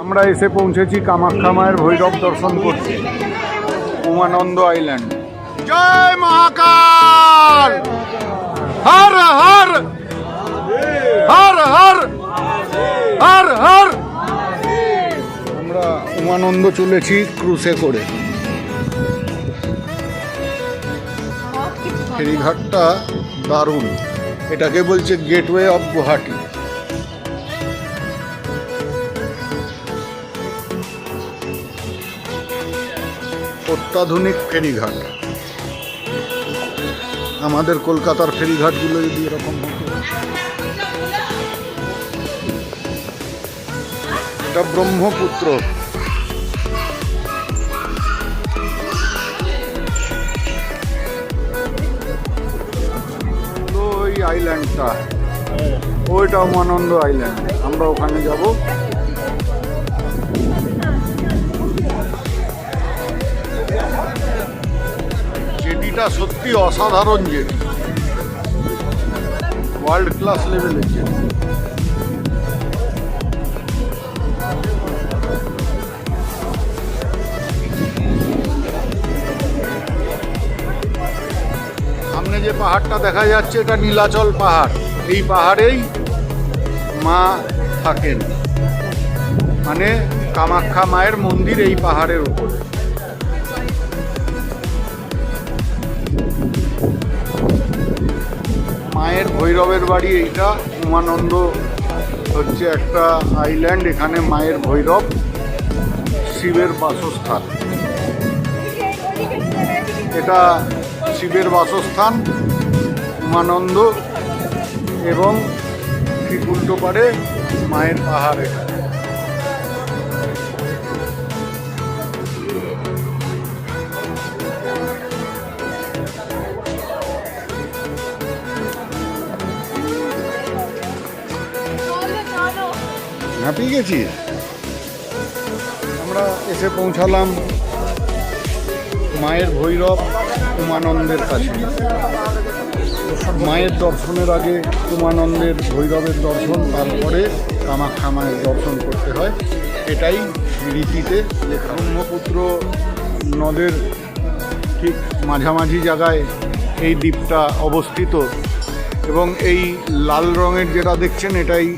আমরা এসে পৌঁছেছি কামাখ্যা মায়ের ভৈরব দর্শন করতে, উমানন্দ আইল্যান্ড। জয় মহাকাল, হর হর হর হর হর হর। আমরা উমানন্দ চলেছি ক্রুজে করে। ফেরিঘাটটা দারুণ, এটাকে বলছে গেটওয়ে অফ গুয়াহাটি। অত্যাধুনিক ফেরিঘাট। আমাদের কলকাতার ফেরিঘাটগুলো যদি এরকম হতো। এটা ব্রহ্মপুত্র। ওই আইল্যান্ডটা, ওইটা উমানন্দ আইল্যান্ড, আমরা ওখানে যাব। জেটিটা সত্যি অসাধারণ জেটি, ওয়ার্ল্ড ক্লাস লেভেলের জেটি। সামনে যে পাহাড়টা দেখা যাচ্ছে এটা নীলাচল পাহাড়। এই পাহাড়েই মা থাকেন, মানে কামাখ্যা মায়ের মন্দির এই পাহাড়ের উপরে। মায়ের ভৈরবের বাড়ি এইটা। উমানন্দ হচ্ছে একটা আইল্যান্ড, এখানে মায়ের ভৈরব শিবের বাসস্থান। এটা শিবের বাসস্থান উমানন্দ, এবং ঠিক উল্টো পারে মায়ের পাহাড়। এটা হাঁপিয়ে গেছি। আমরা এসে পৌঁছালাম মায়ের ভৈরব উমানন্দের কাছে। মায়ের দর্শনের আগে উমানন্দের ভৈরবের দর্শন, তারপরে কামাখ্যা মায়ের দর্শন করতে হয়, এটাই রীতিতে লেখা। ব্রহ্মপুত্র নদের ঠিক মাঝামাঝি জায়গায় এই দ্বীপটা অবস্থিত, এবং এই লাল রঙের যেটা দেখছেন এটাই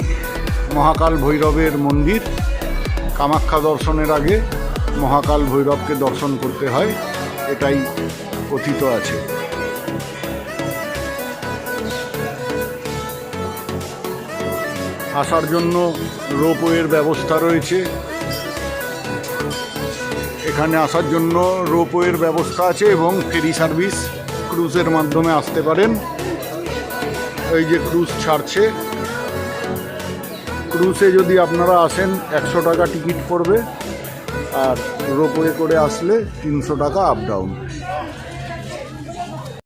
মহাকাল ভৈরবের মন্দির। কামাখ্যা দর্শনের আগে মহাকাল ভৈরবকে দর্শন করতে হয়, এটাই কথিত আছে। আসার জন্য রোপওয়ের ব্যবস্থা রয়েছে। এখানে আসার জন্য রোপওয়ের ব্যবস্থা আছে, এবং ফেরি সার্ভিস ক্রুজের মাধ্যমে আসতে পারেন। এই যে ক্রুজ ছাড়ছে, ক্রুজে যদি আপনারা আসেন 100 টাকা টিকিট পড়বে, আর রোপওয়ে করে আসলে 300 টাকা আপ ডাউন।